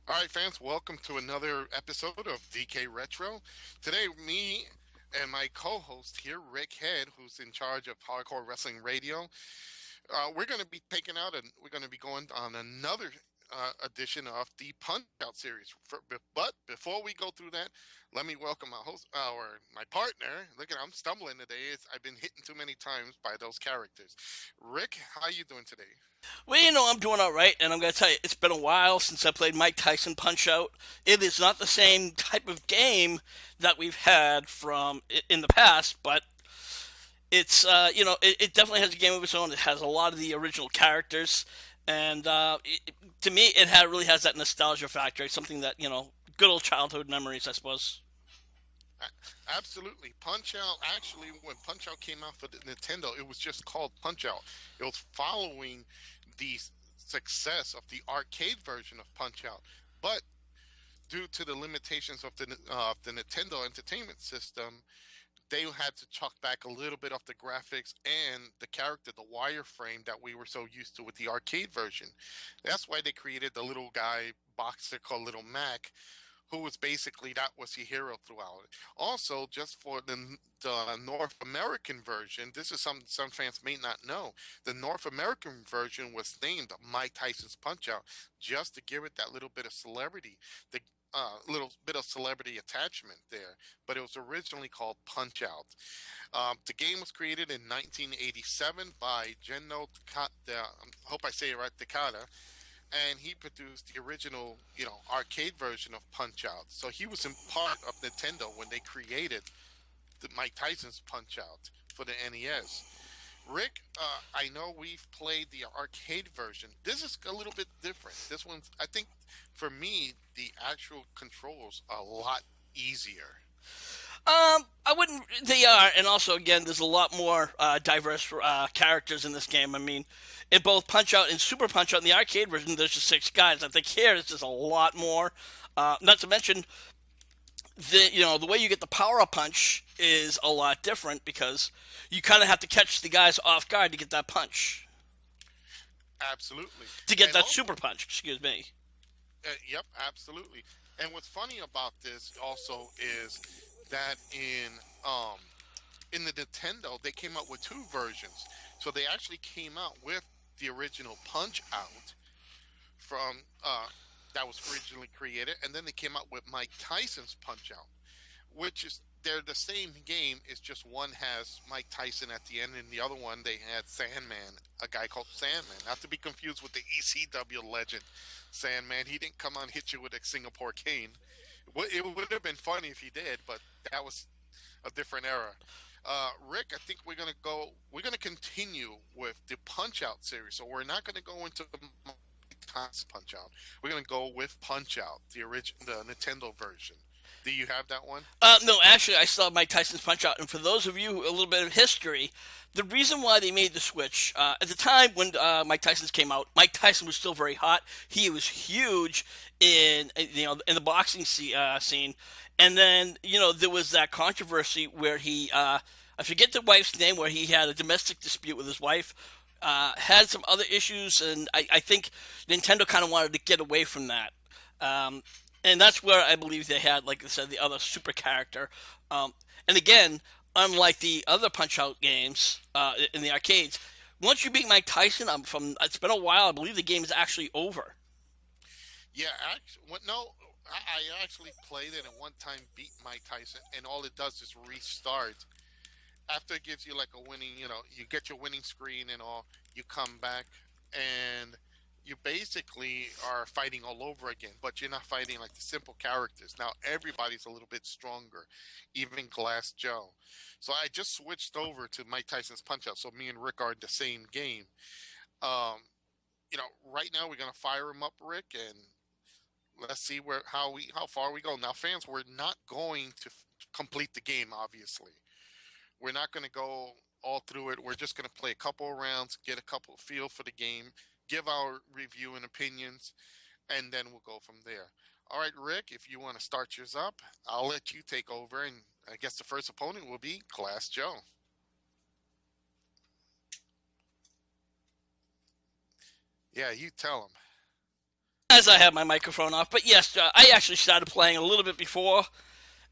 All right, fans, welcome to another episode of DK Retro. Today, me and my co-host here, Rick Head, who's in charge of Hardcore Wrestling Radio, we're going to be taking out and we're going to be going on another edition of the Punch Out series. But before we go through that, let me welcome my partner. Look at I'm stumbling today. I've been hitting too many times by those characters. Rick, how you doing today? Well, I'm doing all right, and I'm going to tell you, it's been a while since I played Mike Tyson Punch-Out. It is not the same type of game that we've had from in the past, but it's it definitely has a game of its own. It has a lot of the original characters, and to me, really has that nostalgia factor. It's something that good old childhood memories, I suppose. Absolutely. Punch Out, actually, when Punch Out came out for the Nintendo, it was just called Punch Out. It was following the success of the arcade version of Punch Out. But due to the limitations of the Nintendo Entertainment System, they had to chuck back a little bit of the graphics and the character, the wireframe that we were so used to with the arcade version. That's why they created the little guy boxer called Little Mac, who was basically that was your hero throughout it. Also, just for the North American version, this is something some fans may not know. The North American version was named Mike Tyson's Punch Out just to give it that little bit of celebrity, the little bit of celebrity attachment there. But it was originally called Punch Out. The game was created in 1987 by Genno Takata. I hope I say it right, Takata, and he produced the original, arcade version of Punch Out. So he was in part of Nintendo when they created the Mike Tyson's Punch Out for the NES. Rick, I know we've played the arcade version. This is a little bit different. This one's, I think, for me, the actual controls are a lot easier. I wouldn't. They are, and also again, there's a lot more diverse characters in this game. I mean, in both Punch Out and Super Punch Out in the arcade version, there's just 6 guys. I think here it's just a lot more. Not to mention the way you get the power up punch is a lot different because you kind of have to catch the guys off guard to get that punch, Absolutely. to get And that also, super punch. Excuse me. yep, absolutely. And what's funny about this also is that um, in the Nintendo, they came out with two versions. So they actually came out with the original Punch Out from that was originally created, and then they came out with Mike Tyson's Punch Out, which is they're the same game. It's just one has Mike Tyson at the end, and the other one they had Sandman, a guy called Sandman, not to be confused with the ECW legend Sandman. He didn't come on and hit you with a Singapore cane. It would have been funny if he did, but that was a different era. Rick, I think we're gonna go. We're gonna continue with the Punch Out series, so we're not gonna go into Punch Out. We're gonna go with Punch Out, the original, the Nintendo version. Do you have that one? No, actually, I still have Mike Tyson's Punch Out. And for those of you a little bit of history, the reason why they made the switch at the time when Mike Tyson's came out, Mike Tyson was still very hot. He was huge in the boxing scene, and then there was that controversy where he I forget the wife's name, where he had a domestic dispute with his wife. Had some other issues, and I think Nintendo kind of wanted to get away from that. Um, and that's where I believe they had, like I said, the other super character. Um, and again, unlike the other Punch Out games in the arcades, once you beat Mike Tyson, it's been a while. I believe the game is actually over. Yeah, actually, no, I actually played it and one time beat Mike Tyson, and all it does is restart. After it gives you like a winning, you get your winning screen and all, you come back and you basically are fighting all over again, but you're not fighting like the simple characters. Now everybody's a little bit stronger, even Glass Joe. So I just switched over to Mike Tyson's Punch Out, so me and Rick are in the same game. Um, right now we're gonna fire him up, Rick, and let's see how far we go. Now, fans, we're not going to complete the game, obviously. We're not going to go all through it. We're just going to play a couple of rounds, get a couple of feel for the game, give our review and opinions, and then we'll go from there. All right, Rick, if you want to start yours up, I'll let you take over. And I guess the first opponent will be Glass Joe. Yeah, you tell him. as I have my microphone off. But yes, I actually started playing a little bit before.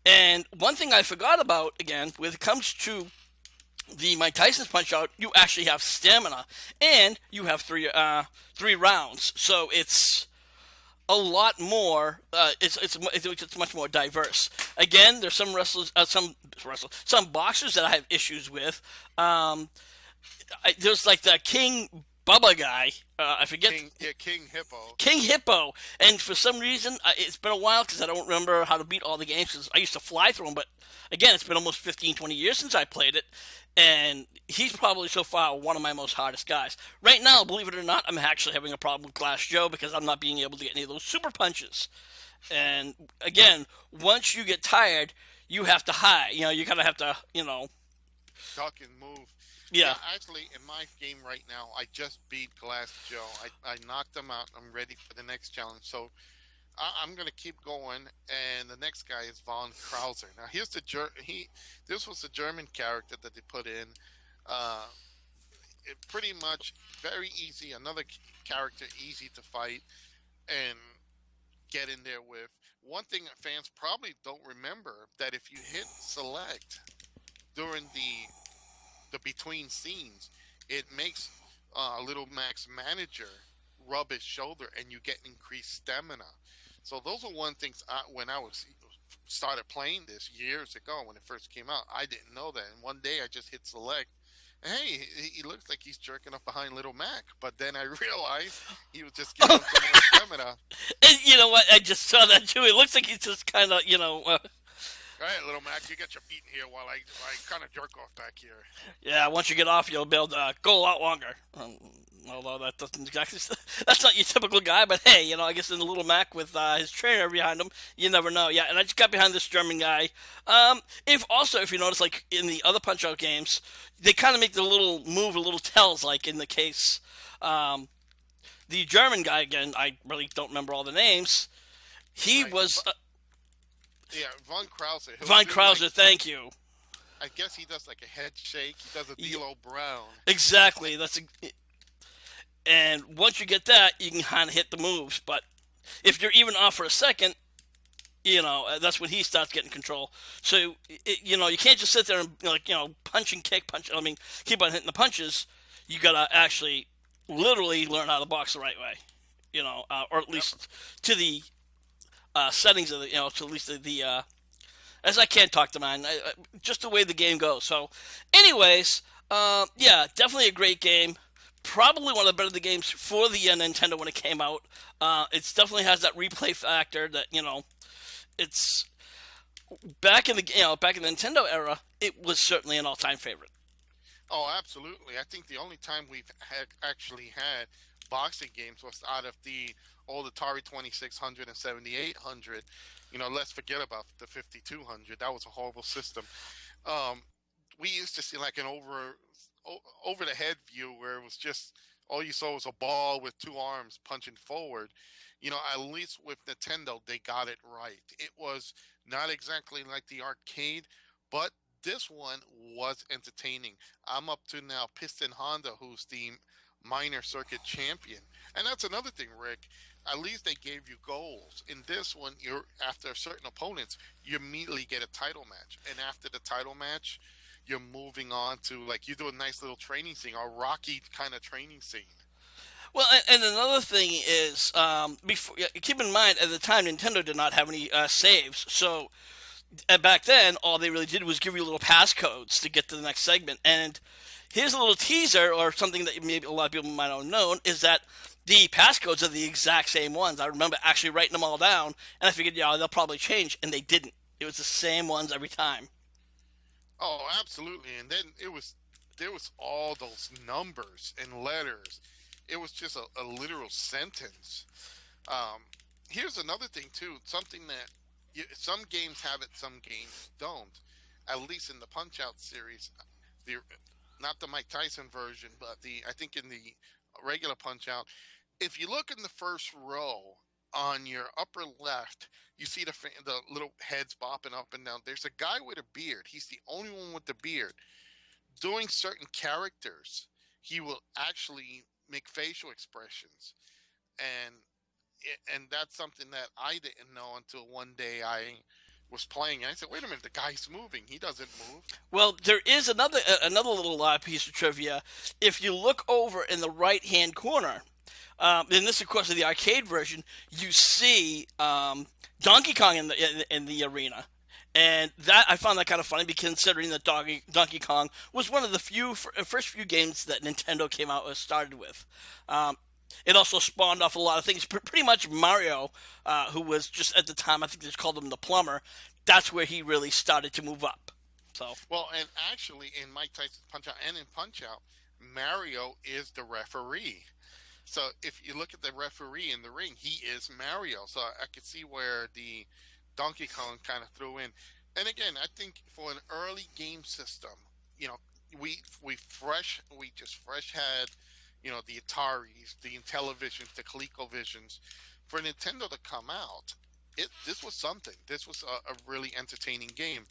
And one thing I forgot about again, when it comes to the Mike Tyson's Punch Out, you actually have stamina, and you have three rounds, so it's a lot more. It's much more diverse. Again, there's some boxers that I have issues with. There's like the King Bubba guy. I forget King Hippo. King Hippo, and for some reason it's been a while because I don't remember how to beat all the games. Cause I used to fly through them, but again, it's been almost 15, 20 years since I played it, and he's probably so far one of my most hardest guys. Right now, believe it or not, I'm actually having a problem with Glass Joe because I'm not being able to get any of those super punches. And again, once you get tired, you have to hide. You kind of have to, Duck and move. yeah. Yeah, actually, in my game right now, I just beat Glass Joe. I knocked him out. I'm ready for the next challenge. So I'm gonna keep going, and the next guy is Von Krauser. Now here's the This was the German character that they put in. Uh, Pretty much very easy. Another character easy to fight and get in there with. One thing that fans probably don't remember that if you hit select during the between scenes, it makes Little Mac's manager rub his shoulder, and you get increased stamina. So those are one things when I was started playing this years ago when it first came out. I didn't know that, and one day I just hit select. Hey, he looks like he's jerking up behind Little Mac, but then I realized he was just giving him some more stamina. And you know what? I just saw that too. It looks like he's just kind of, All right, Little Mac, you get your feet in here while I kind of jerk off back here. yeah. Once you get off, you'll be able to go a lot longer. Although that doesn't exactly, that's not your typical guy. But hey, I guess in the Little Mac with his trainer behind him, you never know. Yeah, and I just got behind this German guy. If you notice, like in the other Punch Out games, they kind of make the little move, a little tells. Like in the case, the German guy again, I really don't remember all the names. He Right. was Yeah, Von Krauser. He'll Von do like Krauser. Thank you. I guess he does like a head shake. He does a Yeah, D'Lo Brown. exactly. And once you get that, you can kind of hit the moves. But if you're even off for a second, that's when he starts getting control. So you can't just sit there and punch and kick, punch. I mean, keep on hitting the punches. You gotta actually, literally learn how to box the right way. Or at Yep. least to the settings of the, to at least as I can't talk to mine, just the way the game goes. So, anyways, yeah, definitely a great game. Probably one of the better games for the Nintendo when it came out. It definitely has that replay factor that it's back in the Nintendo era. It was certainly an all-time favorite. Oh, absolutely. I think the only time we've actually had boxing games was out of the old Atari 2600 and 7800. Let's forget about the 5200. That was a horrible system. Um, we used to see like an over the head view where it was just all you saw was a ball with two arms punching forward. At least with Nintendo, they got it right. It was not exactly like the arcade, but this one was entertaining. I'm up to now Piston Honda, who's the minor circuit champion. And that's another thing, Rick. At least they gave you goals. In this one, you're after certain opponents, you immediately get a title match. And after the title match, you're moving on to like you do a nice little training scene, a Rocky kind of training scene. Well, and another thing is, before keep in mind at the time Nintendo did not have any saves, so back then all they really did was give you little passcodes to get to the next segment. And here's a little teaser, or something that maybe a lot of people might not have known, is that the passcodes are the exact same ones. I remember actually writing them all down, and I figured, yeah, they'll probably change, and they didn't. It was the same ones every time. Oh, absolutely. And then there was all those numbers and letters. It was just a literal sentence. Um, Here's another thing too. Something that some games have it, some games don't. At least in the Punch Out series, the not the Mike Tyson version, but the I think in the regular Punch Out, if you look in the first row on your upper left, you see the little heads bopping up and down. There's a guy with a beard. He's the only one with the beard. Doing certain characters, he will actually make facial expressions, and and that's something that I didn't know until one day I was playing. And I said, "Wait a minute, the guy's moving. He doesn't move." Well, there is another little piece of trivia. If you look over in the right hand corner, and this, of course, is the arcade version, you see Donkey Kong in the arena. And that I found that kind of funny, because considering that Donkey Kong was one of the first few games that Nintendo came out started with. Um, it also spawned off a lot of things. Pretty much Mario, who was just at the time, I think they just called him the plumber. That's where he really started to move up. So Well, and actually, in Mike Tyson's Punch Out and in Punch Out, Mario is the referee. So if you look at the referee in the ring, he is Mario. So I could see where the Donkey Kong kind of threw in. And again, I think for an early game system, you know, we just fresh had, the Ataris, the Intellivisions, the ColecoVisions. For Nintendo to come out, this was something. This was a really entertaining game.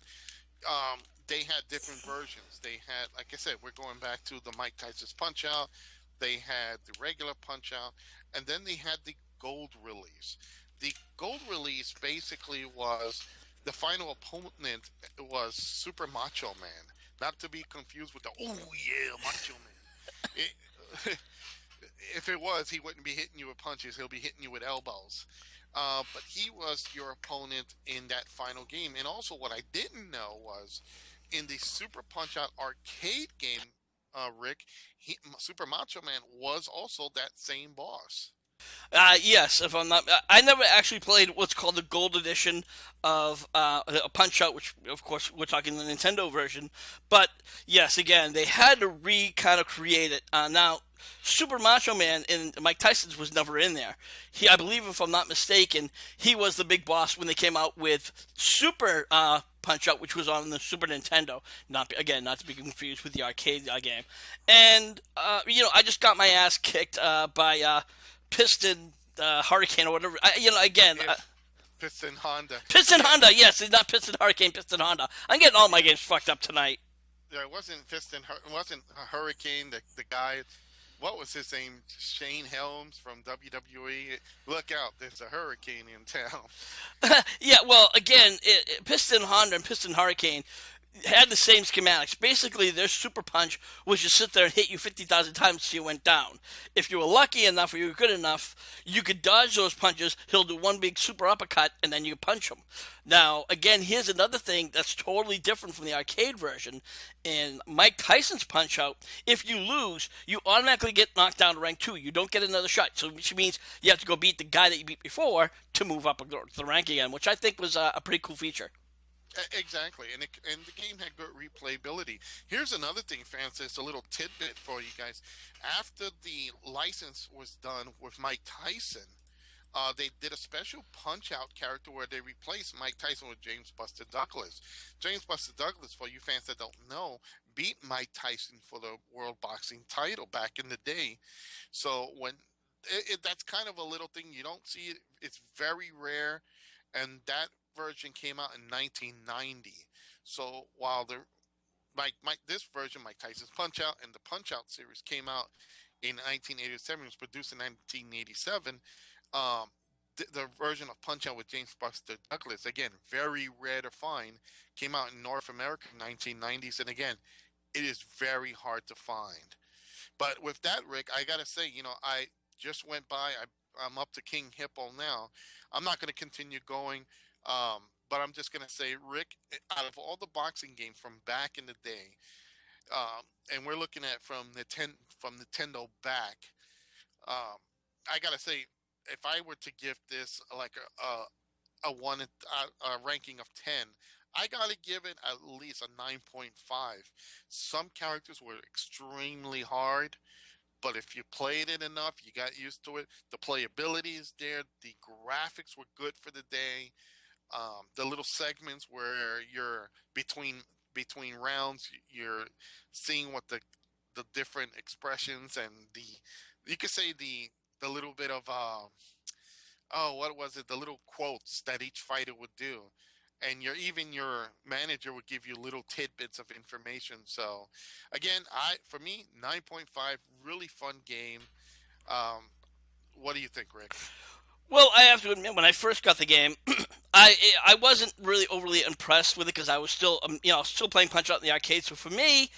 They had different versions. They had, like I said, we're going back to the Mike Tyson's Punch Out. They had the regular Punch Out, and then they had the gold release. The gold release basically was the final opponent was Super Macho Man, not to be confused with the oh yeah Macho Man. It, if it was, he wouldn't be hitting you with punches. He'll be hitting you with elbows. But he was your opponent in that final game. And also, what I didn't know was in the Super Punch Out arcade game, Rick, Super Macho Man was also that same boss. yes, if I'm not, I never actually played what's called the Gold Edition of a Punch Out, which of course we're talking the Nintendo version. But yes, again, they had to kind of create it. Now, Super Macho Man in Mike Tyson's was never in there. I believe, if I'm not mistaken, he was the big boss when they came out with Super Punch Out, which was on the Super Nintendo. Not to be confused with the arcade game. And I just got my ass kicked by Piston Hurricane or whatever. Again, Piston Honda. Piston Yeah, Honda. Yes, it's not Piston Hurricane. Piston Honda. I'm getting all my games fucked up tonight. yeah, it wasn't It wasn't a Hurricane. The guy, what was his name? Shane Helms from WWE. Look out, there's a hurricane in town. Yeah, well, again, Piston Honda and Piston Hurricane had the same schematics. Basically, their super punch was just sit there and hit you 50,000 times till you went down. If you were lucky enough or you were good enough, you could dodge those punches. He'll do one big super uppercut, and then you punch him. Now, again, here's another thing that's totally different from the arcade version. In Mike Tyson's Punch Out, if you lose, you automatically get knocked down to rank 2. You don't get another shot, so which means you have to go beat the guy that you beat before to move up the rank again, which I think was a pretty cool feature. Exactly, and the game had good replayability. Here's another thing, Francis, a little tidbit for you guys. After the license was done with Mike Tyson, they did a special Punch Out character where they replaced Mike Tyson with James Buster Douglas. James Buster Douglas, for you fans that don't know, beat Mike Tyson for the World Boxing title back in the day. So that's kind of a little thing you don't see it. It's very rare, and that version came out in 1990. So while this version, Mike Tyson's Punch Out and the Punch Out series came out in 1987, it was produced in 1987. Um, the version of Punch Out with James Buster Douglas, again, very rare to find, came out in North America in 1990s, and again, it is very hard to find. But with that, Rick, I gotta say, I just went by. I'm up to King Hippo now. I'm not gonna continue going, but I'm just gonna say, Rick, out of all the boxing games from back in the day, and we're looking at from Nintendo back, um, I gotta say, if I were to give this like a ranking of 10, I gotta give it at least a 9.5. Some characters were extremely hard, but if you played it enough, you got used to it. The playability is there. The graphics were good for the day. The little segments where you're between rounds, you're seeing what the different expressions and you could say the little bit of oh, what was it? The little quotes that each fighter would do. And your manager would give you little tidbits of information. So, again, for me 9.5, really fun game. Um, what do you think, Rick? Well, I have to admit, when I first got the game, I wasn't really overly impressed with it because I was still still playing Punch Out in the arcade. So for me,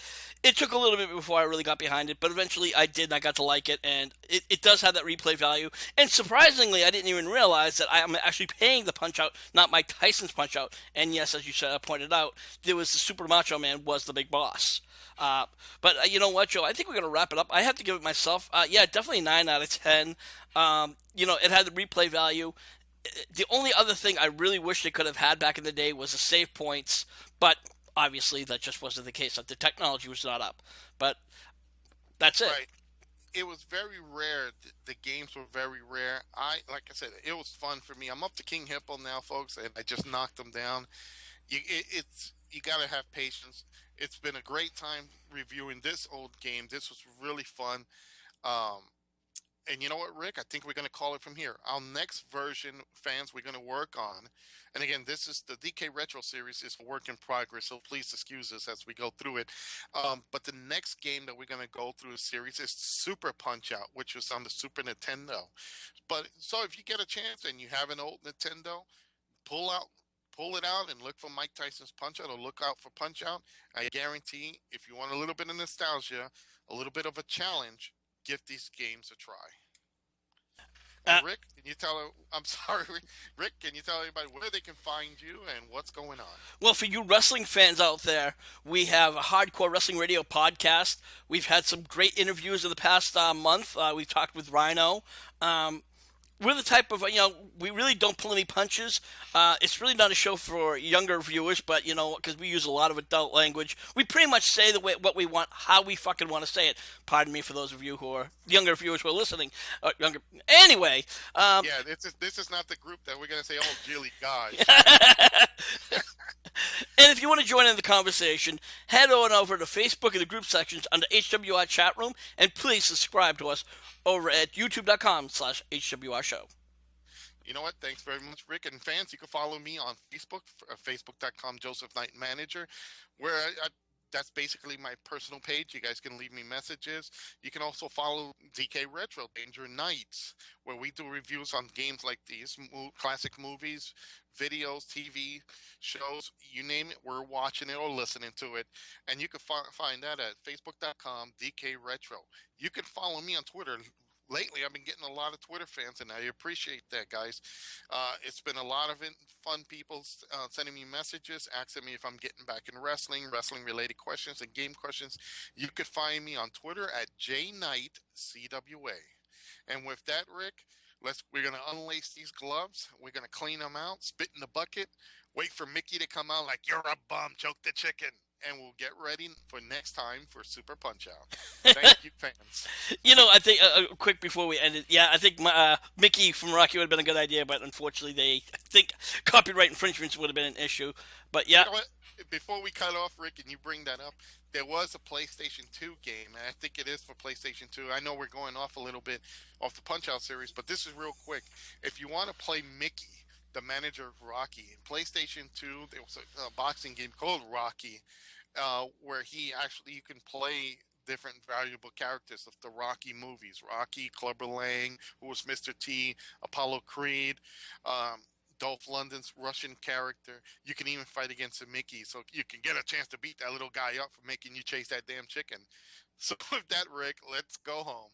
it took a little bit before I really got behind it, but eventually I did, and I got to like it, and it does have that replay value. And surprisingly, I didn't even realize that I'm actually paying the Punch Out, not Mike Tyson's Punch Out. And yes, as you said, pointed out, there was the Super Macho Man was the big boss. Uh, but you know what, Joe? I think we're gonna wrap it up. I have to give it myself. Yeah, definitely 9 out of 10. It had the replay value. The only other thing I really wish they could have had back in the day was the save points, but obviously that just wasn't the case. The technology was not up. But that's it. Right. It was very rare. The games were very rare. Like I said, it was fun for me. I'm up to King Hippo now, folks, and I just knocked them down. You gotta have patience. It's been a great time reviewing this old game. This was really fun. Um, and you know what, Rick? I think we're going to call it from here. Our next version, fans, we're going to work on. And again, this is the DK Retro series is a work in progress, so please excuse us as we go through it. But the next game that we're going to go through the series is Super Punch Out, which was on the Super Nintendo. But so if you get a chance and you have an old Nintendo, pull out pull it out and look for Mike Tyson's Punch Out or look out for Punch Out. I guarantee if you want a little bit of nostalgia, a little bit of a challenge, give these games a try. Uh, And Rick, can you tell? I'm sorry, Rick. Can you tell everybody where they can find you and what's going on? well, for you wrestling fans out there, we have a Hardcore Wrestling Radio podcast. We've had some great interviews in the past month. We've talked with Rhino. Um, we're the type of we really don't pull any punches. It's really not a show for younger viewers, but because we use a lot of adult language, we pretty much say the way what we want, how we fucking want to say it. Pardon me for those of you who are younger viewers who are listening. Younger anyway. Yeah, this is not the group that we're gonna say, "Oh, Jilly, gosh." And if you want to join in the conversation, head on over to Facebook in the group sections under HWR chat room, and please subscribe to us over at youtube.com/HWR show. You know what? Thanks very much, Rick. And fans, you can follow me on Facebook, facebook.com Joseph Knight Manager, where that's basically my personal page. You guys can leave me messages. You can also follow DK Retro, Danger Nights, where we do reviews on games like these, classic movies, videos, TV shows, you name it, we're watching it or listening to it. And you can find that at facebook.com DK Retro. You can follow me on Twitter. Lately, I've been getting a lot of Twitter fans, and I appreciate that, guys. It's been a lot of fun people sending me messages, asking me if I'm getting back in wrestling related questions, and game questions. You could find me on Twitter at JKnightCWA. And with that, Rick, we're gonna unlace these gloves. We're gonna clean them out, spit in the bucket, wait for Mickey to come out like you're a bum, choke the chicken, and we'll get ready for next time for Super Punch Out. Thank you, fans. I think quick before we end it, yeah, I think Mickey from Rocky would have been a good idea, but unfortunately, I think copyright infringements would have been an issue. But yeah, You know what? Before we cut off, Rick, and you bring that up, there was a PlayStation 2 game, and I think it is for PlayStation 2. I know we're going off a little bit off the Punch Out series, but this is real quick. If you want to play Mickey, the manager of Rocky, in PlayStation 2, there was a boxing game called Rocky, where you can play different valuable characters of the Rocky movies. Rocky, Clubber Lang, who was Mr. T, Apollo Creed, um, Dolph Lundgren's Russian character. You can even fight against a Mickey, so you can get a chance to beat that little guy up for making you chase that damn chicken. So with that, Rick, let's go home.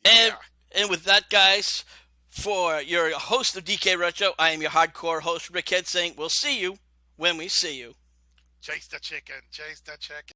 and Yeah, and with that, guys, for your host of DK Retro, I am your hardcore host Rick Head saying we'll see you when we see you. chase the chicken, chase the chicken.